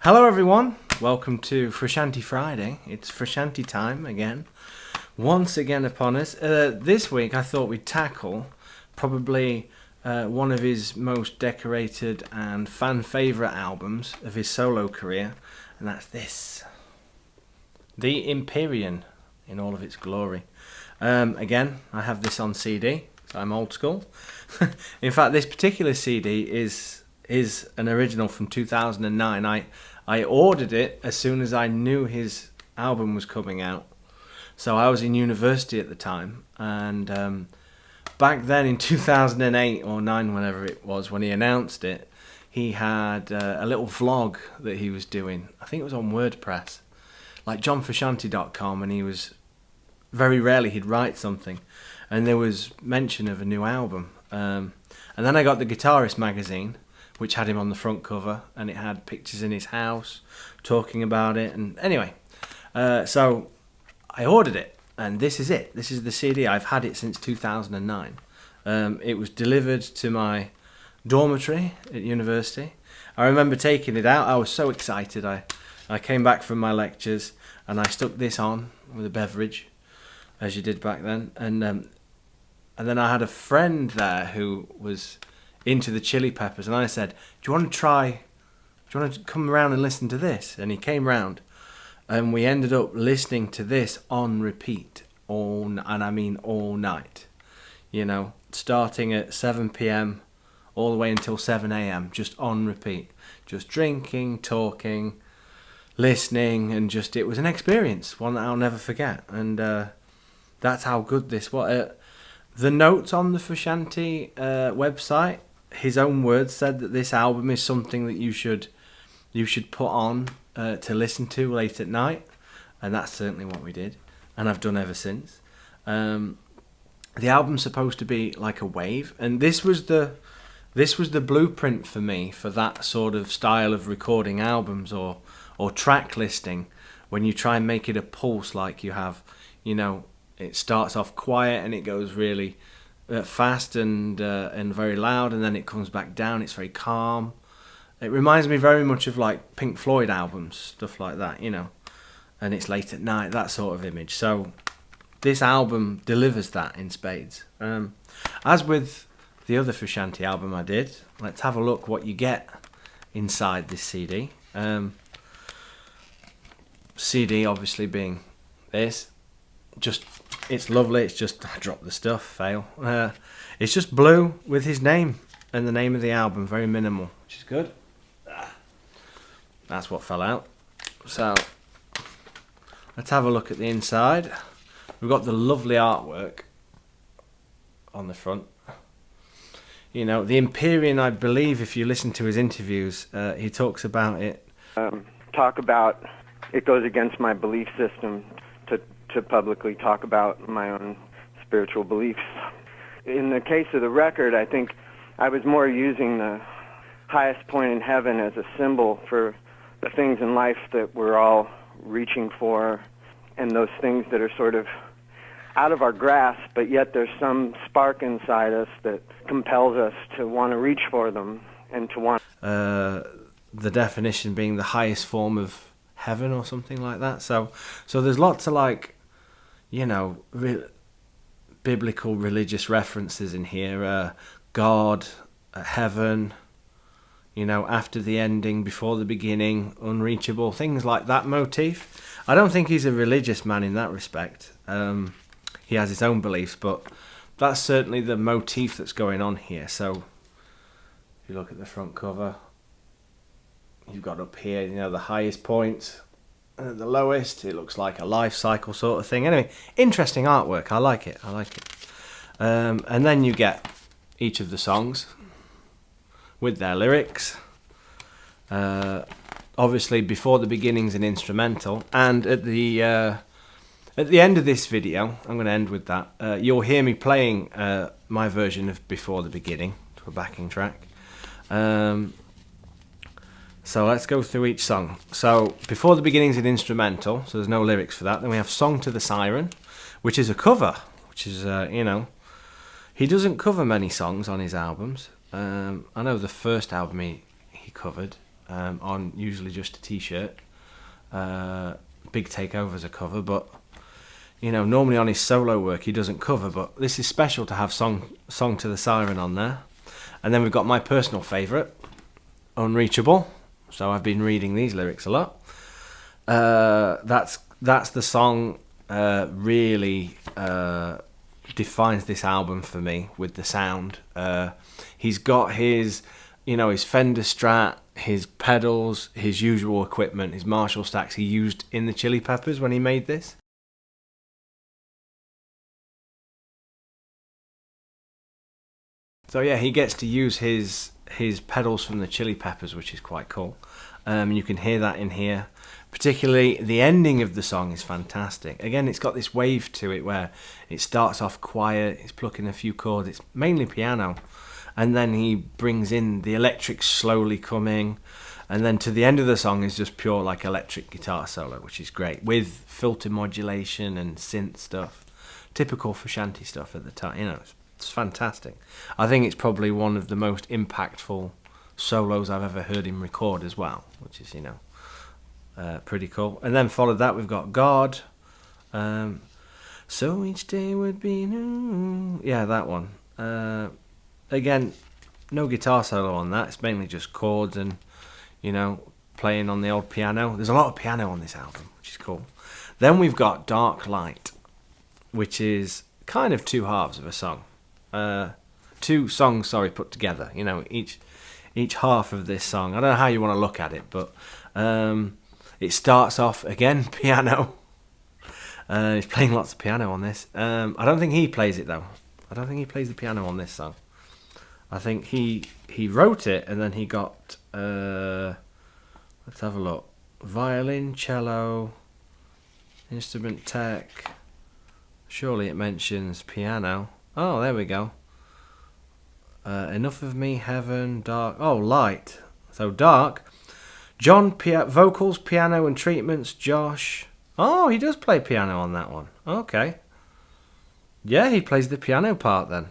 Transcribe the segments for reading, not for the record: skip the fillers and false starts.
Hello everyone, welcome to Frusciante Friday. It's Frusciante time again, once again upon us. This week I thought we'd tackle probably one of his most decorated and fan favourite albums of his solo career, and that's this. The Empyrean in all of its glory. Again, I have this on CD, so I'm old school. In fact, this particular CD is an original from 2009. I ordered it as soon as I knew his album was coming out. So I was in university at the time, and back then in 2008 or 9, whenever it was, when he announced it, he had a little vlog that he was doing. I think it was on WordPress, like johnfrusciante.com, and he was, very rarely he'd write something, and there was mention of a new album. And then I got the Guitarist magazine, which had him on the front cover, and it had pictures in his house talking about it. And anyway, so I ordered it, and this is it. This is the CD. I've had it since 2009. It was delivered to my dormitory at university. I remember taking it out. I was so excited. I came back from my lectures, and I stuck this on with a beverage, as you did back then. And then I had a friend there who was into the Chili Peppers, and I said, do you want to come around and listen to this? And he came round, and we ended up listening to this on repeat, and I mean all night, you know, starting at 7 p.m. all the way until 7 a.m. just on repeat, just drinking, talking, listening, and just, it was an experience, one that I'll never forget. And that's how good this was. The notes on the Frusciante website, his own words said that this album is something that you should put on to listen to late at night, and that's certainly what we did, and I've done ever since. The album's supposed to be like a wave, and this was the blueprint for me for that sort of style of recording albums or track listing, when you try and make it a pulse, like you have, you know, it starts off quiet and it goes really fast and very loud, and then it comes back down. It's very calm. It reminds me very much of like Pink Floyd albums, stuff like that, you know. And it's late at night, that sort of image. So this album delivers that in spades. As with the other Frusciante album I did, let's have a look what you get inside this CD. CD obviously being this, just It's lovely. It's just, I dropped the stuff, fail. It's just blue with his name and the name of the album, very minimal, which is good. That's what fell out. So let's have a look at the inside. We've got the lovely artwork on the front. You know, the Empyrean, I believe, if you listen to his interviews, he talks about it. It goes against my belief system to publicly talk about my own spiritual beliefs. In the case of the record, I think I was more using the highest point in heaven as a symbol for the things in life that we're all reaching for, and those things that are sort of out of our grasp, but yet there's some spark inside us that compels us to want to reach for them and to want... The definition being the highest form of heaven or something like that. So there's lots of, like, you know, biblical religious references in here. God, heaven, you know, after the ending, before the beginning, unreachable, things like that motif. I don't think he's a religious man in that respect. He has his own beliefs, but that's certainly the motif that's going on here. So if you look at the front cover, you've got up here, you know, the highest point, the lowest. It looks like a life cycle sort of thing. Anyway, interesting artwork. I like it. And then you get each of the songs with their lyrics. Obviously, before the beginning's an instrumental, and at the end of this video, I'm going to end with that. You'll hear me playing my version of Before the Beginning to a backing track. So let's go through each song. So Before the Beginning's an instrumental, so there's no lyrics for that. Then we have Song to the Siren, which is a cover, which is, you know, he doesn't cover many songs on his albums. I know the first album he covered on usually just a t-shirt. Big Takeover's a cover, but, you know, normally on his solo work he doesn't cover, but this is special to have Song to the Siren on there. And then we've got my personal favourite, Unreachable. So I've been reading these lyrics a lot. That's the song really defines this album for me with the sound. He's got his, you know, his Fender Strat, his pedals, his usual equipment, his Marshall stacks he used in the Chili Peppers when he made this. So yeah, he gets to use his pedals from the Chili Peppers, which is quite cool. You can hear that in here. Particularly the ending of the song is fantastic. Again, it's got this wave to it where it starts off quiet, it's plucking a few chords, it's mainly piano, and then he brings in the electric slowly coming, and then to the end of the song is just pure like electric guitar solo, which is great, with filter modulation and synth stuff. Typical Frusciante stuff at the time, you know, it's fantastic. I think it's probably one of the most impactful solos I've ever heard him record as well, which is, you know, pretty cool. And then followed that we've got God. So each day would be new. Yeah, that one. Again, no guitar solo on that. It's mainly just chords and, you know, playing on the old piano. There's a lot of piano on this album, which is cool. Then we've got Dark Light, which is kind of two halves of a song. Two songs, put together. You know, each half of this song. I don't know how you want to look at it, but it starts off again piano. He's playing lots of piano on this. I don't think he plays it though. I don't think he plays the piano on this song. I think he wrote it and then he got let's have a look. Violin, cello, instrument tech. Surely it mentions piano. Oh, there we go. Enough of Me, Heaven, Dark. Oh, Light. So Dark. John, vocals, piano and treatments. Josh. Oh, he does play piano on that one. Okay. Yeah, he plays the piano part then.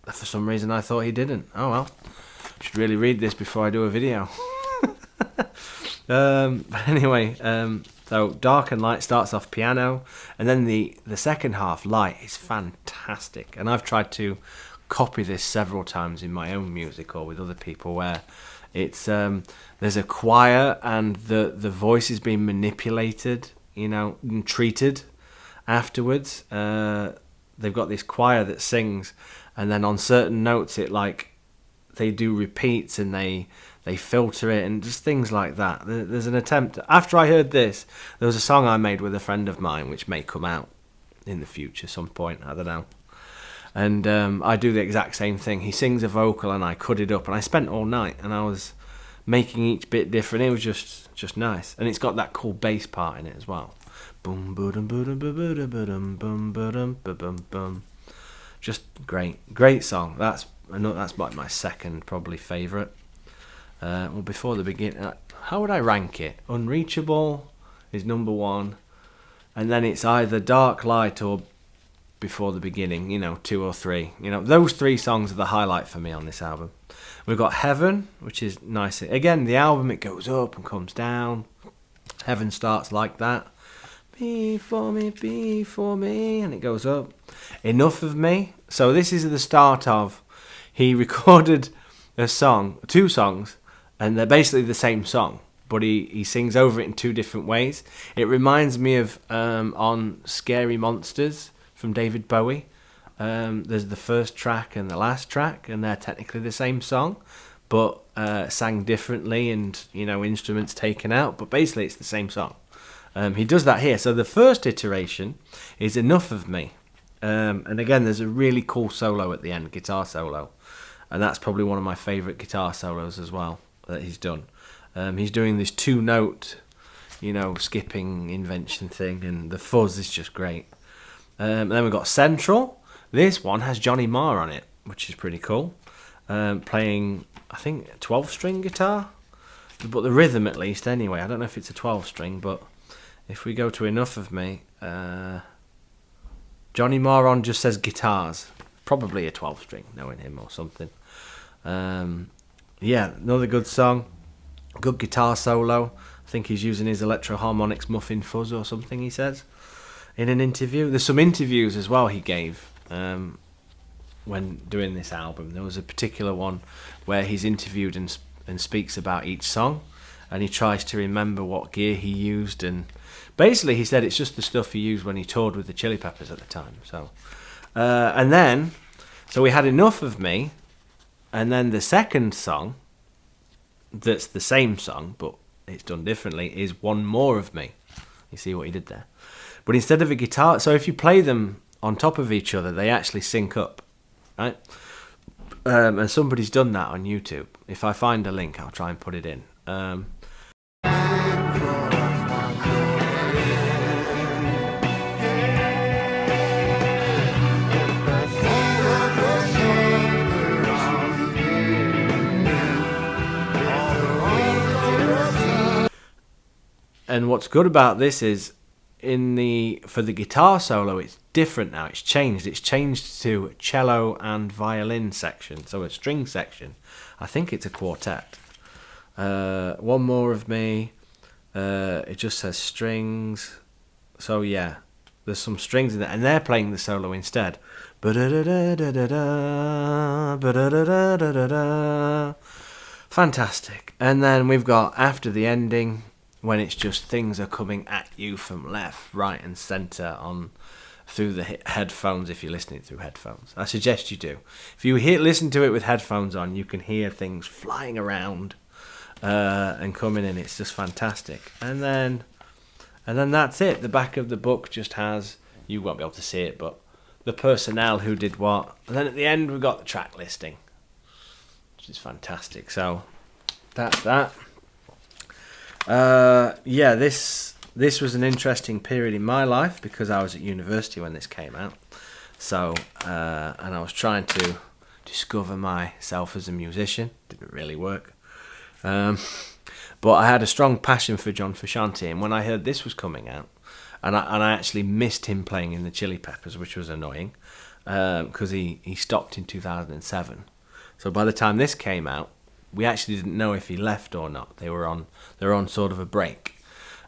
For some reason I thought he didn't. Oh well. Should really read this before I do a video. But anyway, so Dark and Light starts off piano, and then the second half, Light, is fantastic. And I've tried to copy this several times in my own music or with other people, where it's there's a choir and the voice is being manipulated, you know, and treated, afterwards. They've got this choir that sings, and then on certain notes it like they do repeats and they filter it and just things like that. There's an attempt. After I heard this, there was a song I made with a friend of mine which may come out in the future some point, I don't know. And I do the exact same thing. He sings a vocal and I cut it up, and I spent all night and I was making each bit different. It was just nice, and it's got that cool bass part in it as well. Boom, boom, boom, boom, boom, boom, boom, boom, boom, boom. Just great song. That's like my second probably favourite. Well, before the beginning, how would I rank it? Unreachable is number 1, and then it's either Dark Light or Before the Beginning, 2 or 3. Those 3 songs are the highlight for me on this album. We've got Heaven, which is nice. Again, the album, it goes up and comes down. Heaven starts like that. Be for me, and it goes up. Enough of Me. So this is the start of, he recorded a song, 2 songs, and they're basically the same song, but he sings over it in 2 different ways. It reminds me of on Scary Monsters from David Bowie. There's the first track and the last track, and they're technically the same song, but sang differently, and instruments taken out, but basically it's the same song. He does that here. So the first iteration is Enough of Me, and again there's a really cool solo at the end, guitar solo, and that's probably one of my favourite guitar solos as well that he's done. He's doing this 2-note skipping invention thing, and the fuzz is just great. And then we've got Central. This one has Johnny Marr on it, which is pretty cool, playing I think a 12-string guitar, but the rhythm at least anyway. I don't know if it's a 12-string, but if we go to Enough of Me, Johnny Marr on just says guitars, probably a 12-string, knowing him or something. Yeah, another good song, good guitar solo. I think he's using his Electro Harmonix Muffin Fuzz or something, he says in an interview. There's some interviews as well he gave when doing this album. There was a particular one where he's interviewed and speaks about each song, and he tries to remember what gear he used, and basically he said it's just the stuff he used when he toured with the Chili Peppers at the time. So and then so we had Enough of Me, and then the second song that's the same song but it's done differently is One More of Me. You see what he did there? But instead of a guitar, so if you play them on top of each other, they actually sync up, right? And somebody's done that on YouTube. If I find a link, I'll try and put it in. And what's good about this is for the guitar solo, it's different now. It's changed to cello and violin section, so a string section. I think it's a quartet. One More of Me, it just says strings. So yeah, there's some strings in there, and they're playing the solo instead. Fantastic. And then we've got After the Ending, when it's just things are coming at you from left, right and centre through the headphones. If you're listening through headphones, I suggest you do. If you listen to it with headphones on, you can hear things flying around and coming in. It's just fantastic. And then that's it. The back of the book just has, you won't be able to see it, but the personnel who did what. And then at the end we've got the track listing, which is fantastic. So that's that. Yeah, this was an interesting period in my life because I was at university when this came out. So, and I was trying to discover myself as a musician. Didn't really work. But I had a strong passion for John Frusciante, and when I heard this was coming out, and I actually missed him playing in the Chili Peppers, which was annoying, because he stopped in 2007. So by the time this came out, we actually didn't know if he left or not. They were on sort of a break.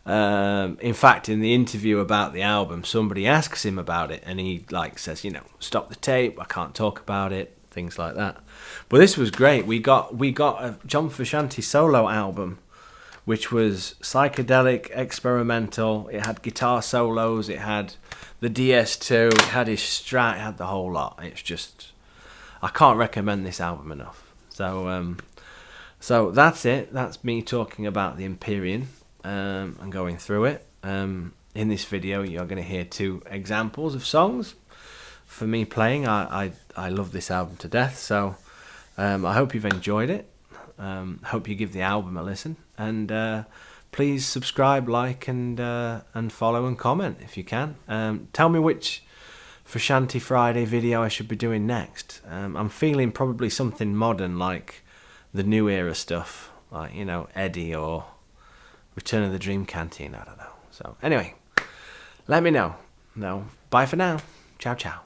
In fact, in the interview about the album, somebody asks him about it, and he says, stop the tape. I can't talk about it. Things like that. But this was great. We got a John Frusciante solo album which was psychedelic, experimental. It had guitar solos, it had the DS2, it had his Strat, it had the whole lot. It's just, I can't recommend this album enough. So that's it. That's me talking about the Empyrean and going through it. In this video, you're going to hear 2 examples of songs for me playing. I love this album to death, so I hope you've enjoyed it. Hope you give the album a listen, and please subscribe, like, and follow and comment if you can. Tell me which Frusciante Friday video I should be doing next. I'm feeling probably something modern, like the new era stuff, like, you know, Eddie or Return of the Dream Canteen. I don't know. So anyway, let me know. No, bye for now. Ciao, ciao.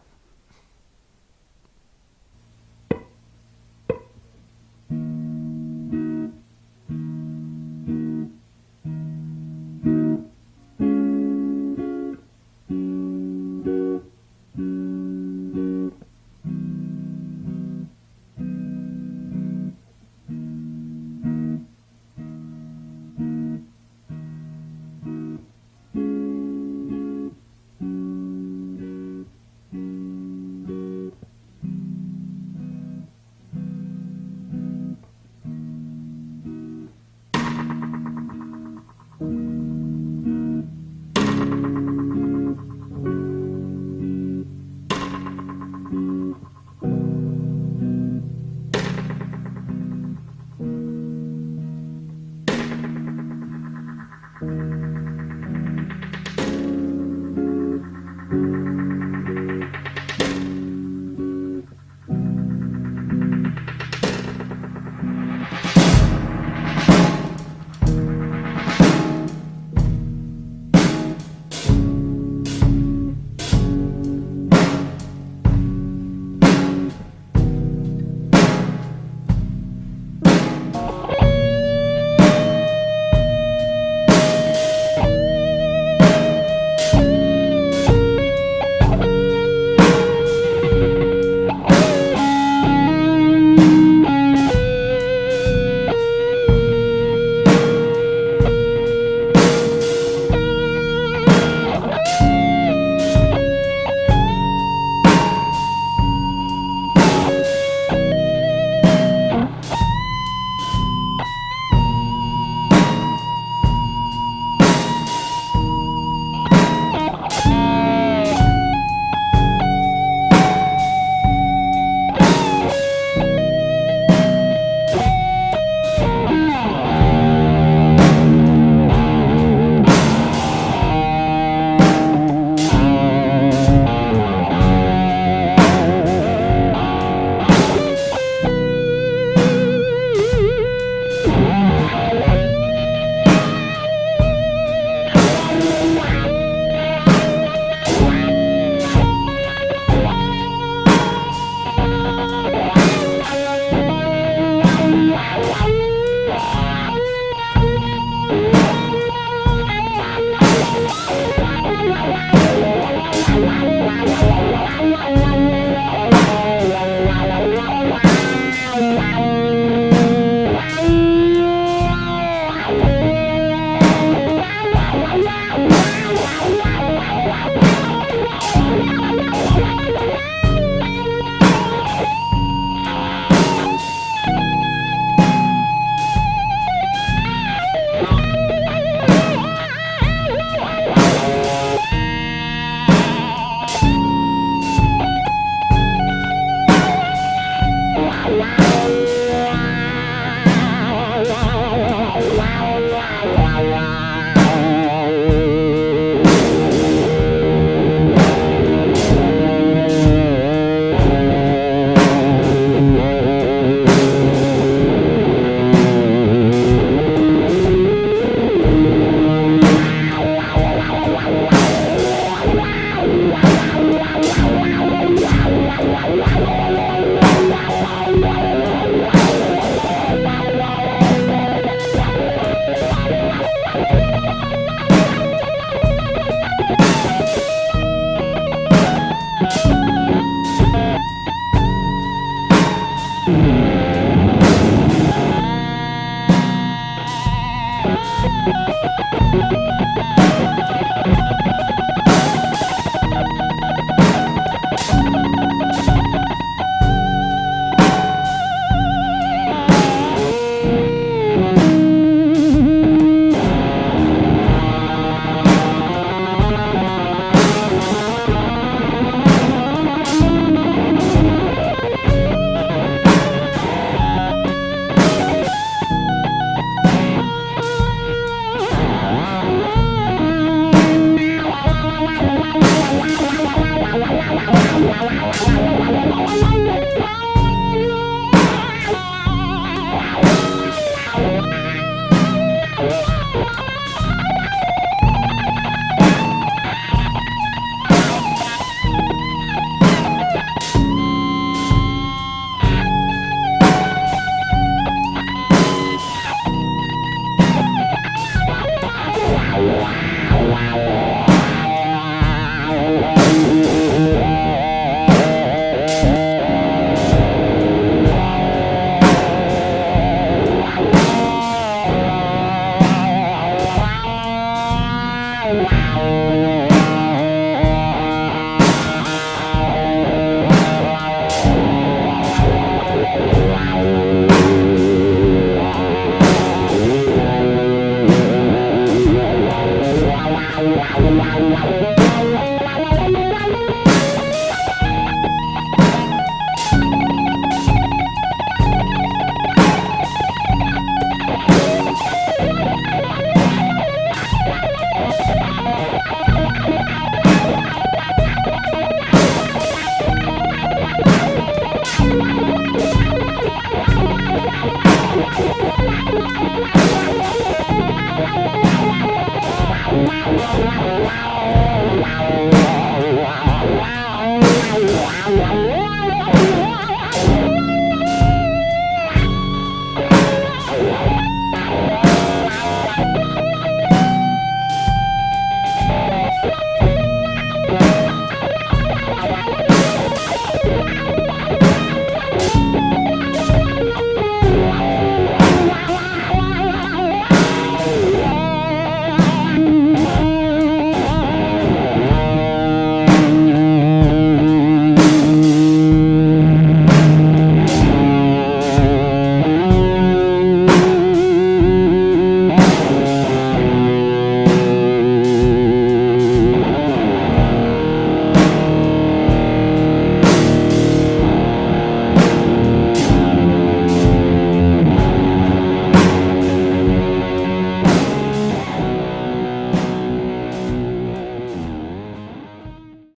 Wow.